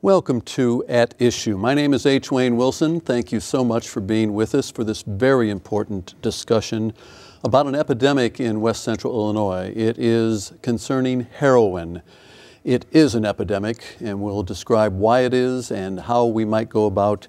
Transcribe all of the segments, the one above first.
Welcome to At Issue. My name is H. Wayne Wilson. Thank you so much for being with us for this very important discussion about an epidemic in West Central Illinois. It is concerning heroin. It is an epidemic, and we'll describe why it is and how we might go about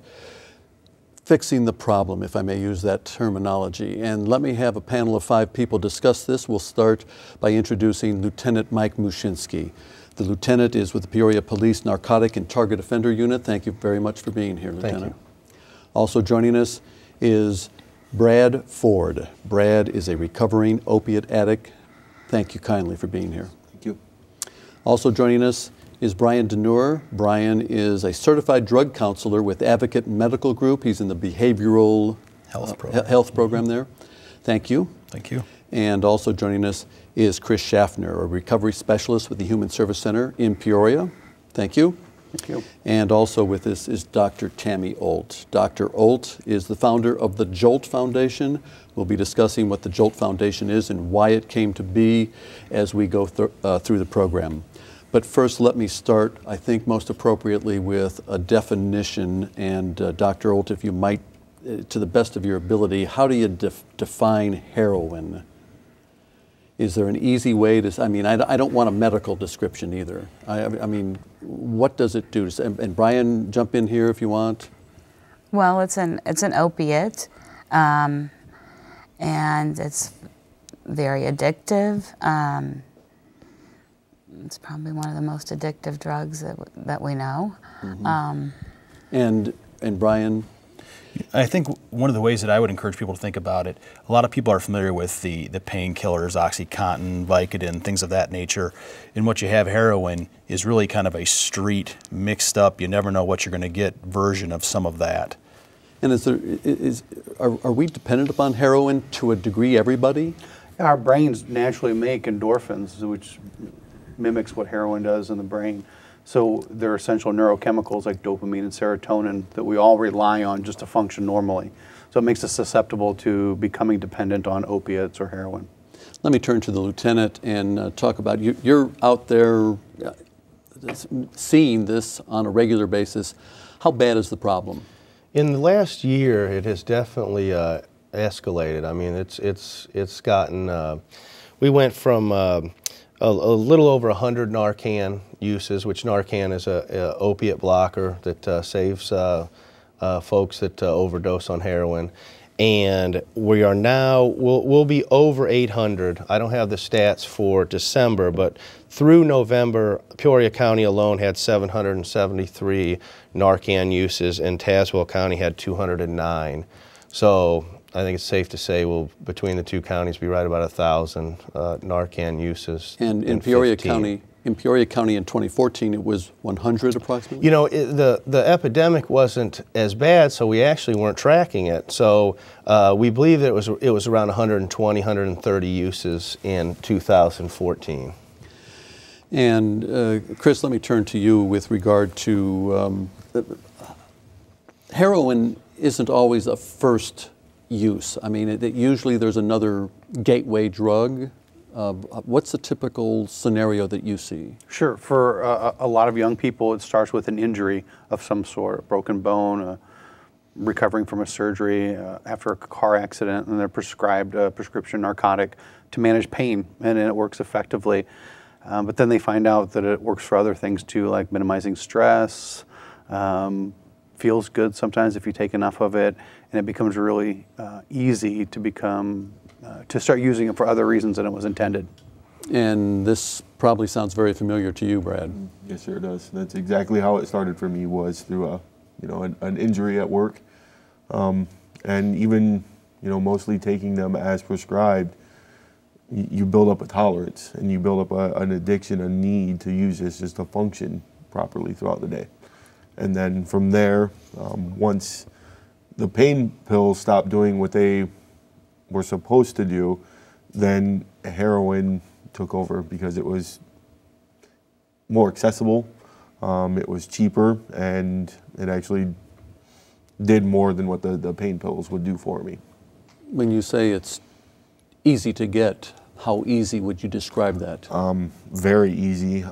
fixing the problem, if I may use that terminology. And let me have a panel of 5 people discuss this. We'll start by introducing Lieutenant Mike Mushinski. The lieutenant is with the Peoria Police Narcotic and Target Offender Unit. Thank you very much for being here, Lieutenant. Thank you. Also joining us is Brad Ford. Brad is a recovering opiate addict. Thank you kindly for being here. Thank you. Also joining us is Brian Deneur. Brian is a certified drug counselor with Advocate Medical Group. He's in the behavioral health program there. Thank you. Thank you. And also joining us is Chris Schaffner, a recovery specialist with the Human Service Center in Peoria. Thank you. Thank you. And also with us is Dr. Tammy Olt. Dr. Olt is the founder of the JOLT Foundation. We'll be discussing what the JOLT Foundation is and why it came to be as we go through the program. But first, let me start, I think most appropriately, with a definition. And Dr. Olt, if you might, to the best of your ability, how do you define heroin? Is there an easy way to, I don't want a medical description either. I mean, what does it do? And Brian, jump in here if you want. Well, it's an opiate, and it's very addictive. It's probably one of the most addictive drugs that we know. Mm-hmm. And Brian? I think one of the ways that I would encourage people to think about it, a lot of people are familiar with the painkillers, OxyContin, Vicodin, things of that nature. And what you have heroin is really kind of a street, mixed up, you never know what you're going to get version of some of that. And are we dependent upon heroin to a degree, everybody? Our brains naturally make endorphins, which mimics what heroin does in the brain. So they're essential neurochemicals like dopamine and serotonin that we all rely on just to function normally. So it makes us susceptible to becoming dependent on opiates or heroin. Let me turn to the lieutenant and talk about you're out there seeing this on a regular basis. How bad is the problem? In the last year, it has definitely escalated. I mean, it's gotten. We went from a little over 100 Narcan uses, which Narcan is a opiate blocker that saves folks that overdose on heroin. And we are now, we'll be over 800. I don't have the stats for December, but through November, Peoria County alone had 773 Narcan uses, and Tazewell County had 209. So I think it's safe to say we'll, between the two counties, be right about 1,000 Narcan uses. And in Peoria County, in 2014, it was 100 approximately? You know, the epidemic wasn't as bad, so we actually weren't tracking it. So we believe that it was around 120, 130 uses in 2014. And Chris, let me turn to you with regard to heroin isn't always a first use. I mean, usually there's another gateway drug. What's the typical scenario that you see? Sure. For a lot of young people, it starts with an injury of some sort, a broken bone, recovering from a surgery, after a car accident, and they're prescribed a prescription narcotic to manage pain, and it works effectively. But then they find out that it works for other things too, like minimizing stress, feels good sometimes if you take enough of it, and it becomes really easy to start using it for other reasons than it was intended. And this probably sounds very familiar to you, Brad. Yes, sir, it does. That's exactly how it started for me, was through an injury at work, and even mostly taking them as prescribed. You build up a tolerance, and you build up an addiction, a need to use this just to function properly throughout the day. And then from there, once the pain pills stopped doing what they were supposed to do, then heroin took over because it was more accessible, it was cheaper, and it actually did more than what the pain pills would do for me. When you say it's easy to get, how easy would you describe that? Very easy.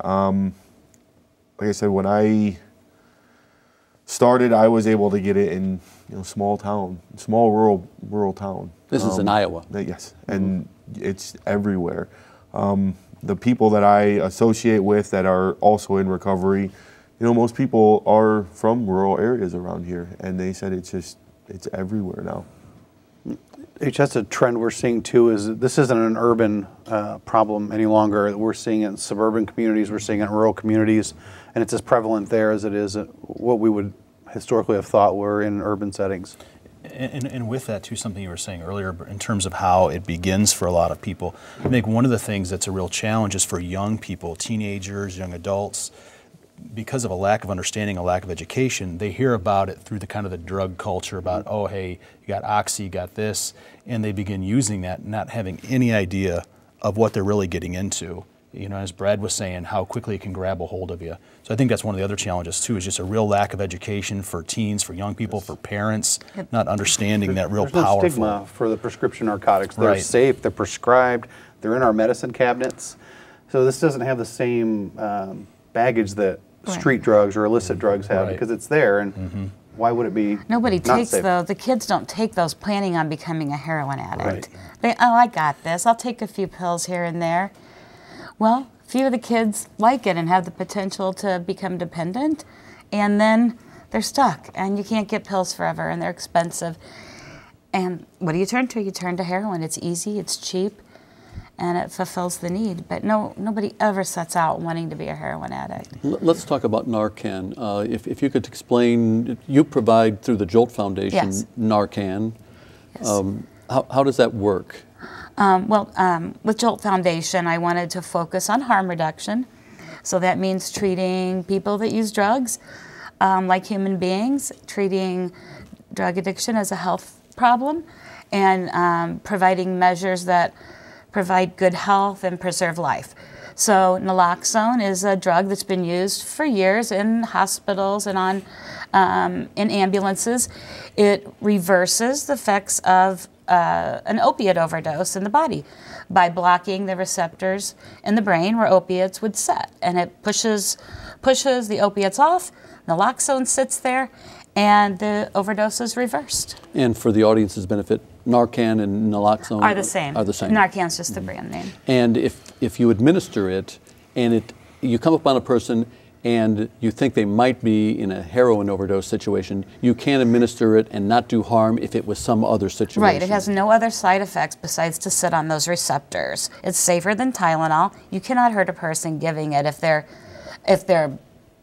Like I said, when I started, I was able to get it in small rural town. This is in Iowa. Yes, and it's everywhere. The people that I associate with that are also in recovery, most people are from rural areas around here, and they said it's everywhere now. That's a trend we're seeing too. Is this isn't an urban problem any longer? We're seeing it in suburban communities. We're seeing it in rural communities, and it's as prevalent there as it is what we would historically have thought were in urban settings. And with that too, something you were saying earlier in terms of how it begins for a lot of people. I think one of the things that's a real challenge is for young people, teenagers, young adults, because of a lack of understanding, a lack of education, they hear about it through the kind of the drug culture about, oh, hey, you got Oxy, you got this, and they begin using that, not having any idea of what they're really getting into. As Brad was saying, how quickly it can grab a hold of you. So I think that's one of the other challenges too, is just a real lack of education for teens, for young people, for parents, not understanding that real There's powerful. no stigma for the prescription narcotics. They're safe, they're prescribed, they're in our medicine cabinets. So this doesn't have the same baggage that street drugs or illicit drugs have, because it's there, and why would it be? Nobody not takes safe? those. The kids don't take those planning on becoming a heroin addict. I got this. I'll take a few pills here and there. Well, a few of the kids like it and have the potential to become dependent, and then they're stuck, and you can't get pills forever, and they're expensive. And what do you turn to? You turn to heroin. It's easy, it's cheap, and it fulfills the need. But nobody ever sets out wanting to be a heroin addict. Let's talk about Narcan. If you could explain, you provide through the Jolt Foundation Narcan. Yes. How does that work? With Jolt Foundation, I wanted to focus on harm reduction. So that means treating people that use drugs like human beings, treating drug addiction as a health problem, and providing measures that provide good health and preserve life. So naloxone is a drug that's been used for years in hospitals and in ambulances. It reverses the effects of an opiate overdose in the body by blocking the receptors in the brain where opiates would set, and it pushes the opiates off. Naloxone sits there, and the overdose is reversed. And for the audience's benefit, Narcan and naloxone Are the same. Narcan's just the brand name. And if you administer it, and you come upon a person and you think they might be in a heroin overdose situation, you can administer it and not do harm if it was some other situation. Right, it has no other side effects besides to sit on those receptors. It's safer than Tylenol. You cannot hurt a person giving it if they're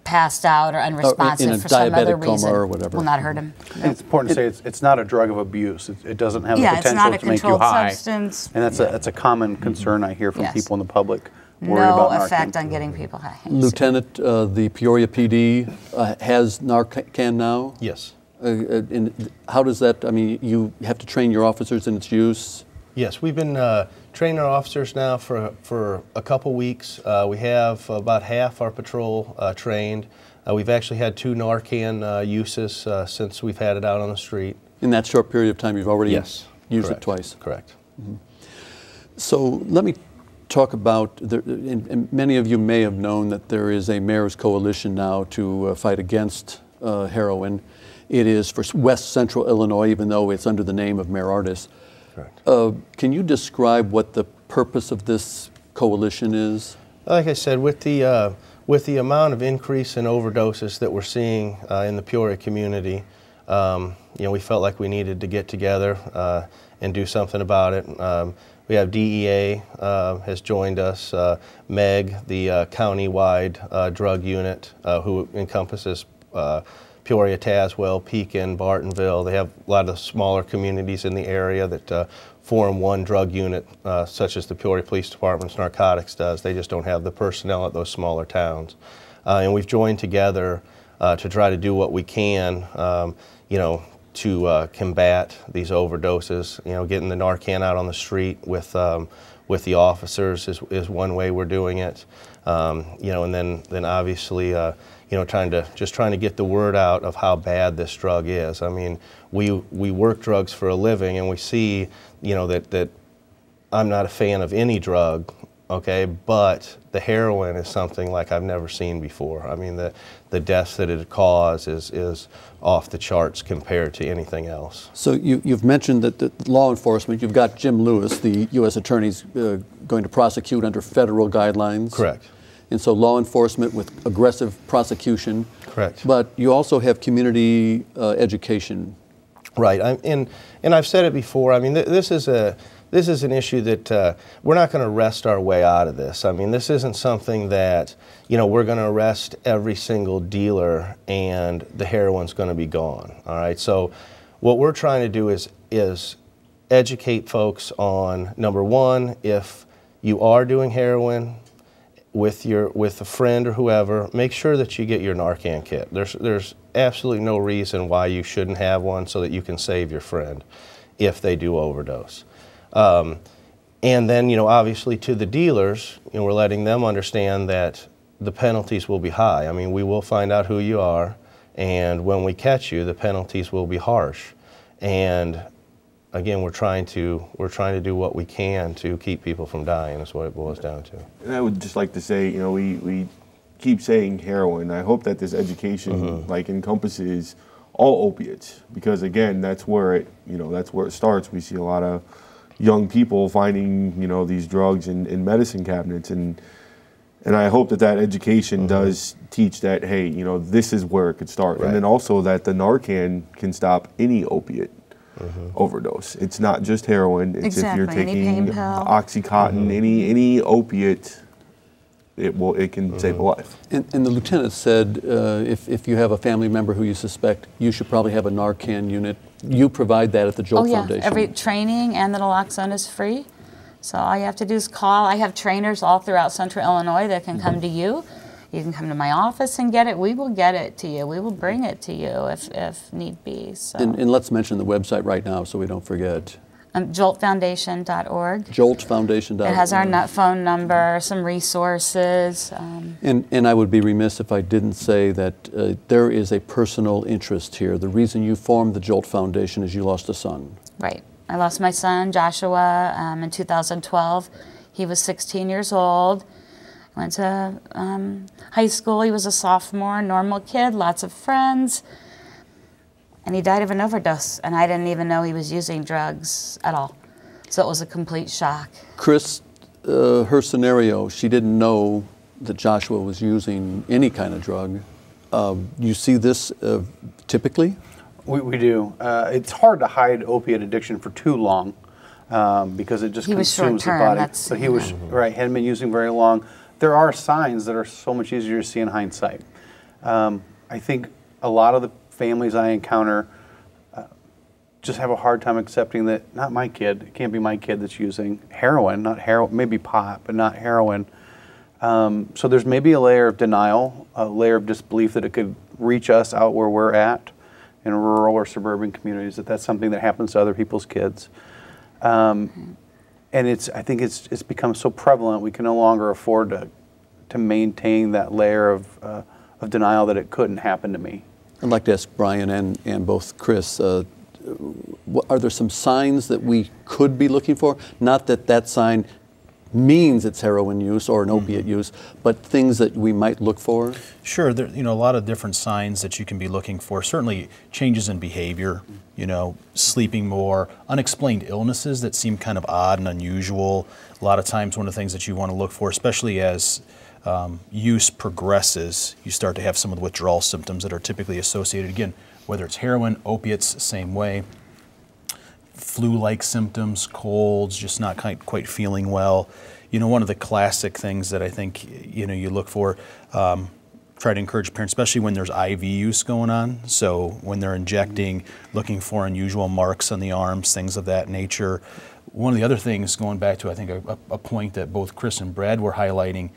passed out or unresponsive for some other reason. Coma or whatever. Will not hurt them. And it's important to say it's not a drug of abuse. It doesn't have the it's potential not a to make you controlled high. substance. And that's a common concern I hear from Yes. people in the public. Worry No about Narcan. effect on getting people high. Lieutenant, the Peoria PD has Narcan now? Yes. How does that, you have to train your officers in its use? Yes, we've been training our officers now for a couple weeks. We have about half our patrol trained. We've actually had 2 Narcan uses since we've had it out on the street. In that short period of time, you've already used Correct. it twice? Correct. Mm-hmm. So let me talk about, and many of you may have known that there is a mayor's coalition now to fight against heroin. It is for West Central Illinois, even though it's under the name of Mayor Ardis. Correct. Can you describe what the purpose of this coalition is? Like I said, with the amount of increase in overdoses that we're seeing in the Peoria community, we felt like we needed to get together and do something about it. We have DEA has joined us, MEG, the county-wide drug unit, who encompasses Peoria, Tazewell, Pekin, Bartonville. They have a lot of smaller communities in the area that form one drug unit, such as the Peoria Police Department's narcotics does. They just don't have the personnel at those smaller towns. And we've joined together to try to do what we can, to combat these overdoses. Getting the Narcan out on the street with the officers is one way we're doing it. And then obviously, trying to get the word out of how bad this drug is. I mean, we work drugs for a living, and we see, that I'm not a fan of any drug okay, but the heroin is something like I've never seen before. I mean, the deaths that it causes is off the charts compared to anything else. So you've mentioned that the law enforcement, you've got Jim Lewis, the U.S. Attorney's going to prosecute under federal guidelines. Correct. And so law enforcement with aggressive prosecution. Correct. But you also have community education. Right, and I've said it before. I mean, this is an issue that we're not going to arrest our way out of this. I mean, this isn't something that, you know, we're going to arrest every single dealer and the heroin's going to be gone. All right, so what we're trying to do is educate folks on, number one, if you are doing heroin with a friend or whoever, make sure that you get your Narcan kit. There's absolutely no reason why you shouldn't have one so that you can save your friend if they do overdose. And then, you know, obviously to the dealers, you know, we're letting them understand that the penalties will be high. I mean, we will find out who you are, and when we catch you, the penalties will be harsh. And again, we're trying to do what we can to keep people from dying, is what it boils down to. And I would just like to say, you know, we keep saying heroin. I hope that this education like encompasses all opiates, because again, that's where it starts. We see a lot of young people finding, you know, these drugs in medicine cabinets, and I hope that education does teach that, hey, you know, this is where it could start. Right. And then also that the Narcan can stop any opiate overdose. It's not just heroin. It's if you're Exactly, any taking pain pill. Oxycontin, any opiate, it can save a life. And the lieutenant said if you have a family member who you suspect, you should probably have a Narcan unit. You provide that at the Jolt Foundation. Every training and the naloxone is free. So all you have to do is call. I have trainers all throughout Central Illinois that can come to you. You can come to my office and get it. We will get it to you. We will bring it to you if need be. So. And let's mention the website right now so we don't forget. JoltFoundation.org. JoltFoundation.org. It has our phone number, some resources. And I would be remiss if I didn't say that there is a personal interest here. The reason you formed the Jolt Foundation is you lost a son. Right. I lost my son, Joshua, in 2012. He was 16 years old. Went to high school. He was a sophomore, normal kid, lots of friends. And he died of an overdose, and I didn't even know he was using drugs at all. So it was a complete shock. Chris, her scenario, she didn't know that Joshua was using any kind of drug. You see this typically? We do. It's hard to hide opiate addiction for too long because it just consumes the body. But he was hadn't been using very long. There are signs that are so much easier to see in hindsight. I think a lot of the families I encounter just have a hard time accepting that not my kid, it can't be my kid that's using heroin, not heroin, maybe pot, but not heroin. So there's maybe a layer of denial, a layer of disbelief that it could reach us out where we're at in rural or suburban communities, that's something that happens to other people's kids. And I think it's become so prevalent we can no longer afford to maintain that layer of denial that it couldn't happen to me. I'd like to ask Brian and both Chris, are there some signs that we could be looking for? Not that sign means it's heroin use or an opiate use, but things that we might look for? Sure, there, a lot of different signs that you can be looking for. Certainly changes in behavior, sleeping more, unexplained illnesses that seem kind of odd and unusual. A lot of times one of the things that you want to look for, especially as use progresses, you start to have some of the withdrawal symptoms that are typically associated, again, whether it's heroin, opiates, same way. Flu-like symptoms, colds, just not quite feeling well. One of the classic things that I think you look for, try to encourage parents, especially when there's IV use going on. So when they're injecting, looking for unusual marks on the arms, things of that nature. One of the other things, going back to I think a point that both Chris and Brad were highlighting,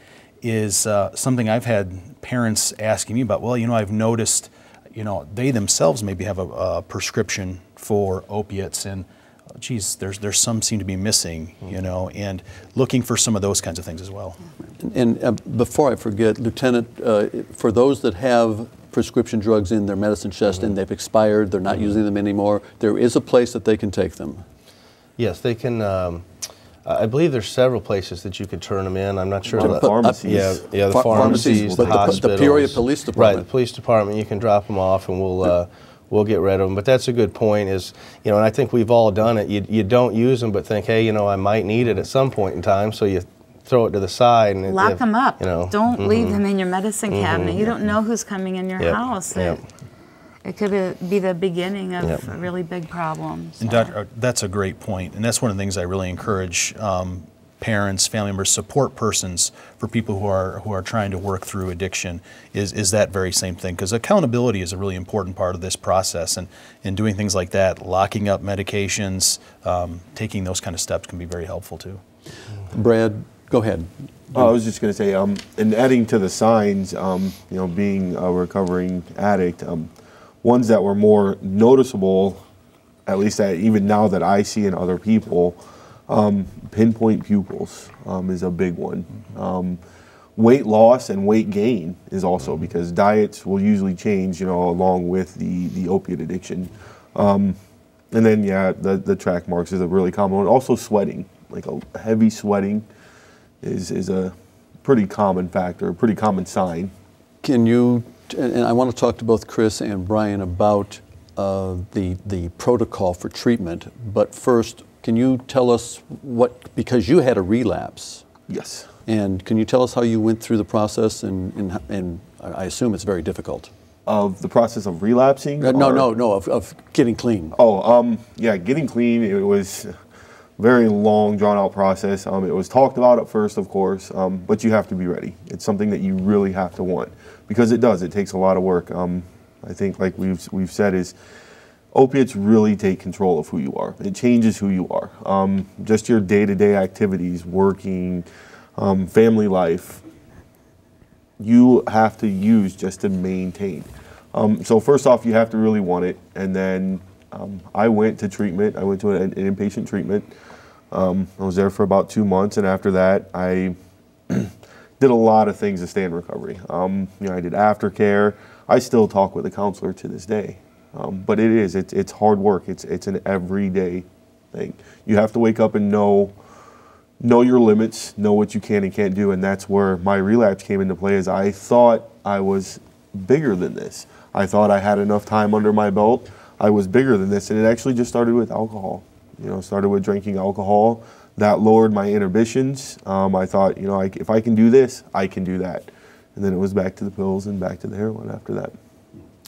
is something I've had parents asking me about. Well, I've noticed, they themselves maybe have a prescription for opiates, and geez, there's some seem to be missing, and looking for some of those kinds of things as well. And before I forget, Lieutenant, for those that have prescription drugs in their medicine chest and they've expired, they're not using them anymore, there is a place that they can take them. Yes, they can. I believe there's several places that you could turn them in. I'm not sure. A lot of pharmacies. Yeah, the pharmacies, the hospitals. The Peoria Police Department. Right, the police department. You can drop them off, and we'll get rid of them. But that's a good point. Is and I think we've all done it. You don't use them, but think, hey, I might need it at some point in time. So you throw it to the side and lock them up. Don't leave them in your medicine Mm-hmm. cabinet. You don't know who's coming in your house. It could be the beginning of a really big problem. So. And that's a great point, and that's one of the things I really encourage parents, family members, support persons for people who are trying to work through addiction is that very same thing, because accountability is a really important part of this process, and in doing things like that, locking up medications, taking those kind of steps can be very helpful too. Brad, go ahead. I was just going to say, and adding to the signs, being a recovering addict, ones that were more noticeable, at least even now that I see in other people, pinpoint pupils is a big one. Weight loss and weight gain is also, because diets will usually change, along with the opiate addiction. And then, the track marks is a really common one. Also sweating, like a heavy sweating is a pretty common factor, a pretty common sign. Can you, and I want to talk to both Chris and Brian about the protocol for treatment, but first, can you tell us because you had a relapse. Yes. And can you tell us how you went through the process, and I assume it's very difficult. Of the process of relapsing? No, of getting clean. Getting clean, it was very long, drawn-out process. It was talked about at first, of course, but you have to be ready. It's something that you really have to want, because it does. It takes a lot of work. I think, like we've said, is opiates really take control of who you are. It changes who you are. Just your day-to-day activities, working, family life, you have to use just to maintain. So first off, you have to really want it, and then I went to treatment. I went to an inpatient treatment. I was there for about 2 months, and after that, I did a lot of things to stay in recovery. I did aftercare. I still talk with a counselor to this day, but it's hard work. It's an everyday thing. You have to wake up and know your limits, know what you can and can't do, and that's where my relapse came into play. Is I thought I was bigger than this. I thought I had enough time under my belt. I was bigger than this, and it actually just started with alcohol. Started with drinking alcohol. That lowered my inhibitions. I thought, if I can do this, I can do that. And then it was back to the pills and back to the heroin after that.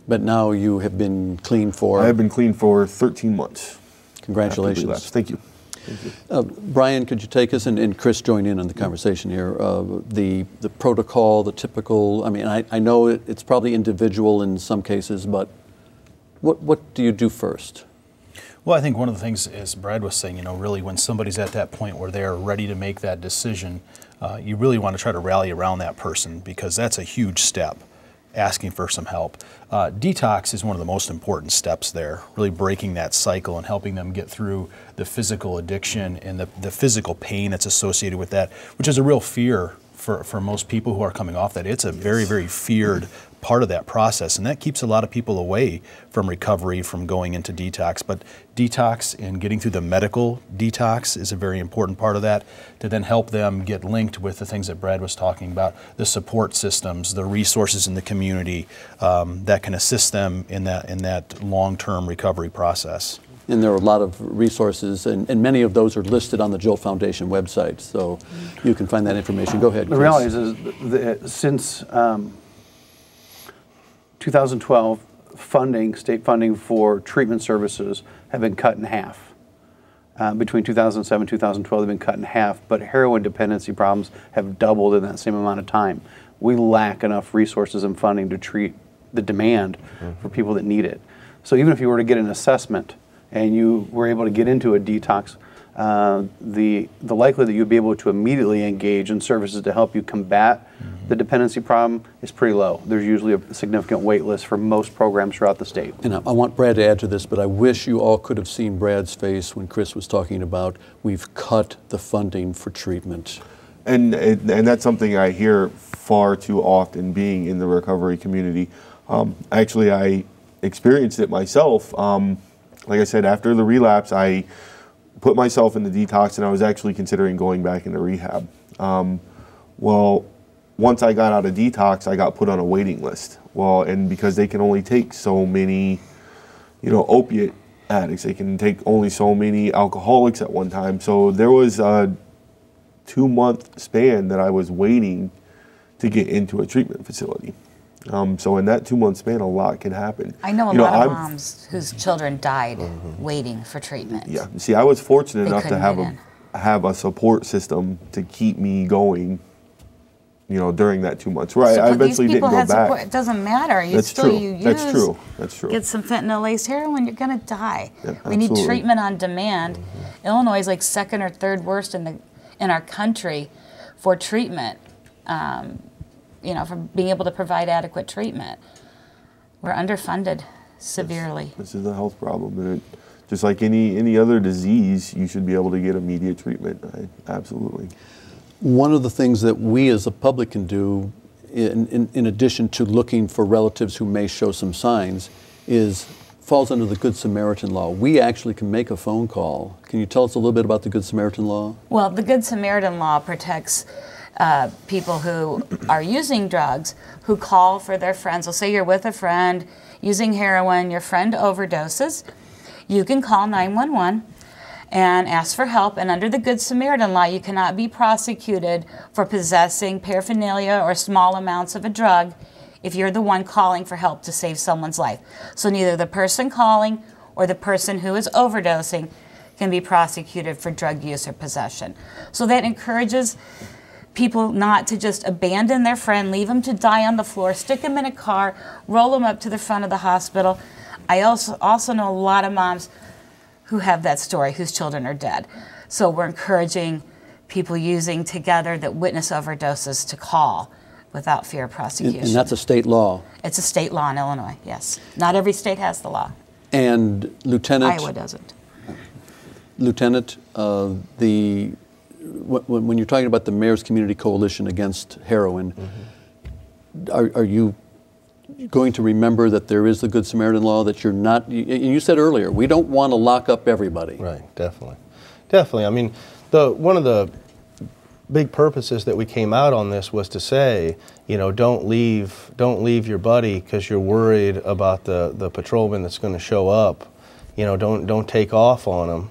But now you have been clean for? I have been clean for 13 months. Congratulations. Thank you. Brian, could you take us, and Chris join in on the conversation here, the protocol, the typical, I know it's probably individual in some cases, but what do you do first? Well, I think one of the things, as Brad was saying, really when somebody's at that point where they're ready to make that decision, you really want to try to rally around that person, because that's a huge step, asking for some help. Detox is one of the most important steps there, really breaking that cycle and helping them get through the physical addiction and the physical pain that's associated with that, which is a real fear for most people who are coming off that. It's a very, very feared part of that process, and that keeps a lot of people away from recovery, from going into detox. But detox and getting through the medical detox is a very important part of that, to then help them get linked with the things that Brad was talking about, the support systems, the resources in the community that can assist them in that long-term recovery process. And there are a lot of resources, and many of those are listed on the Jolt Foundation website, so you can find that information. Go ahead, Chris. The reality is that since 2012, state funding for treatment services have been cut in half. Between 2007 and 2012, they've been cut in half, but heroin dependency problems have doubled in that same amount of time. We lack enough resources and funding to treat the demand for people that need it. So even if you were to get an assessment and you were able to get into a detox, the likelihood that you'd be able to immediately engage in services to help you combat the dependency problem is pretty low. There's usually a significant wait list for most programs throughout the state. And I want Brad to add to this, but I wish you all could have seen Brad's face when Chris was talking about we've cut the funding for treatment. And that's something I hear far too often, being in the recovery community. Actually, I experienced it myself. Like I said, after the relapse, I put myself in the detox, and I was actually considering going back into rehab. Well, once I got out of detox, I got put on a waiting list. Well, and because they can only take so many, opiate addicts, they can take only so many alcoholics at one time. So there was a 2-month span that I was waiting to get into a treatment facility. So in that 2-month span, a lot can happen. I know a lot of moms whose children died waiting for treatment. Yeah. See, I was fortunate enough to couldn't have a support system to keep me going, during that 2 months. Right. I eventually didn't go back. Support. It doesn't matter. That's true. That's true. That's true. Get some fentanyl-laced heroin, you're going to die. Yeah, we need absolutely. treatment on demand. Illinois is like second or third worst in our country for treatment. For being able to provide adequate treatment. We're underfunded severely. This is a health problem, and just like any other disease, you should be able to get immediate treatment. Absolutely. One of the things that we as a public can do, in addition to looking for relatives who may show some signs, falls under the Good Samaritan law. We actually can make a phone call. Can you tell us a little bit about the Good Samaritan law? Well, the Good Samaritan law protects people who are using drugs, who call for their friends. So say you're with a friend using heroin, your friend overdoses, you can call 911 and ask for help. And under the Good Samaritan law, you cannot be prosecuted for possessing paraphernalia or small amounts of a drug if you're the one calling for help to save someone's life. So neither the person calling or the person who is overdosing can be prosecuted for drug use or possession. So that encourages people not to just abandon their friend, leave them to die on the floor, stick them in a car, roll them up to the front of the hospital. I also know a lot of moms who have that story, whose children are dead. So we're encouraging people using together that witness overdoses to call without fear of prosecution. And that's a state law. It's a state law in Illinois, yes. Not every state has the law. And Lieutenant... Iowa doesn't. Lieutenant, when you're talking about the Mayor's Community Coalition Against Heroin, are you going to remember that there is the Good Samaritan law, that you're not, and you said earlier, we don't want to lock up everybody. Right, definitely. Definitely. I mean, one of the big purposes that we came out on this was to say, don't leave your buddy because you're worried about the patrolman that's going to show up. Don't take off on him.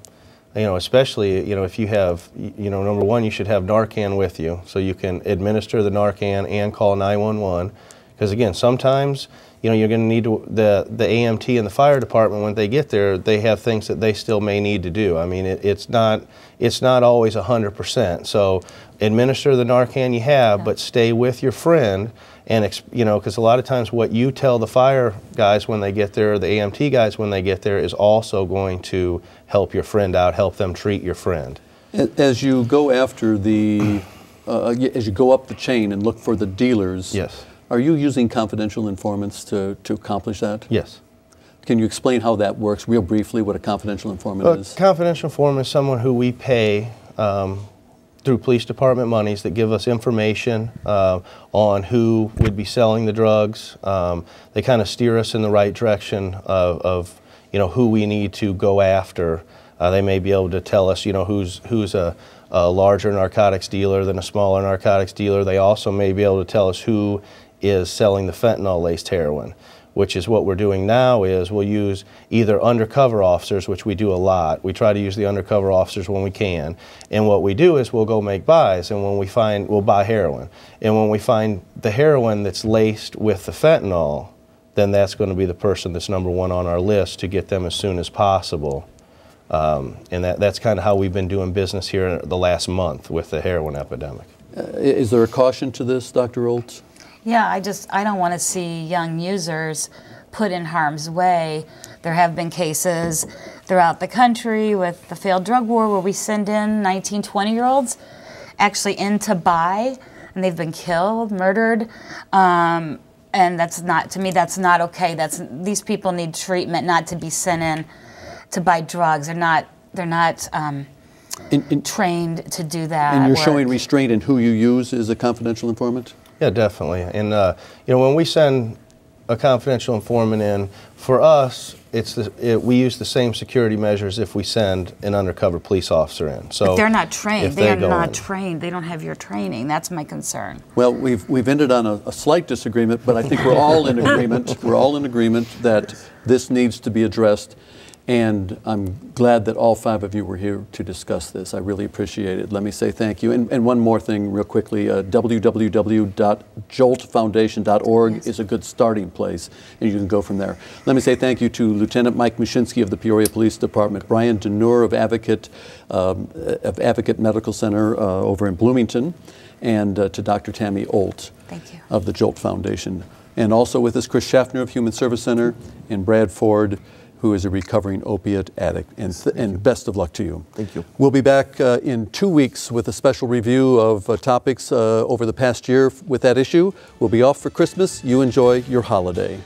Especially, if you have, number one, you should have Narcan with you so you can administer the Narcan and call 911. Because again, sometimes, you're going to need the AMT and the fire department, when they get there, they have things that they still may need to do. I mean, it's not always 100%. So administer the Narcan you have, but stay with your friend. And because a lot of times what you tell the fire guys when they get there, or the AMT guys when they get there, is also going to help your friend out, help them treat your friend. As you go after as you go up the chain and look for the dealers, yes. Are you using confidential informants to accomplish that? Yes. Can you explain how that works real briefly, what a confidential informant is? A confidential informant is someone who we pay through police department monies that give us information on who would be selling the drugs. They kind of steer us in the right direction of who we need to go after. They may be able to tell us who's a larger narcotics dealer than a smaller narcotics dealer. They also may be able to tell us who is selling the fentanyl-laced heroin, which is what we're doing now. Is we'll use either undercover officers, which we do a lot. We try to use the undercover officers when we can. And what we do is we'll go make buys, and when we find, we'll buy heroin. And when we find the heroin that's laced with the fentanyl, then that's going to be the person that's number one on our list to get them as soon as possible. And that's kind of how we've been doing business here the last month with the heroin epidemic. Is there a caution to this, Dr. Oltz? Yeah, I don't want to see young users put in harm's way. There have been cases throughout the country with the failed drug war where we send in 19, 20-year-olds actually in to buy, and they've been killed, murdered. And that's not, to me, that's not okay. These people need treatment, not to be sent in to buy drugs. They're not trained to do that. And you're showing restraint in who you use as a confidential informant? Yeah, definitely. And when we send a confidential informant in, for us, we use the same security measures if we send an undercover police officer in. So But they're not trained. if They are go not in- trained. They don't have your training. That's my concern. Well, we've ended on a slight disagreement, but I think we're all in agreement. We're all in agreement that this needs to be addressed, and I'm glad that all 5 of you were here to discuss this. I really appreciate it. Let me say thank you. And one more thing real quickly, www.joltfoundation.org is a good starting place, and you can go from there. Let me say thank you to Lieutenant Mike Mushinski of the Peoria Police Department, Brian Denur of Advocate Medical Center over in Bloomington, and to Dr. Tammy Olt Thank you. of the Jolt Foundation. And also with us, Chris Schaffner of Human Service Center, and Brad Ford, who is a recovering opiate addict. And best of luck to you. Thank you. We'll be back in 2 weeks with a special review of topics over the past year with that issue. We'll be off for Christmas. You enjoy your holiday.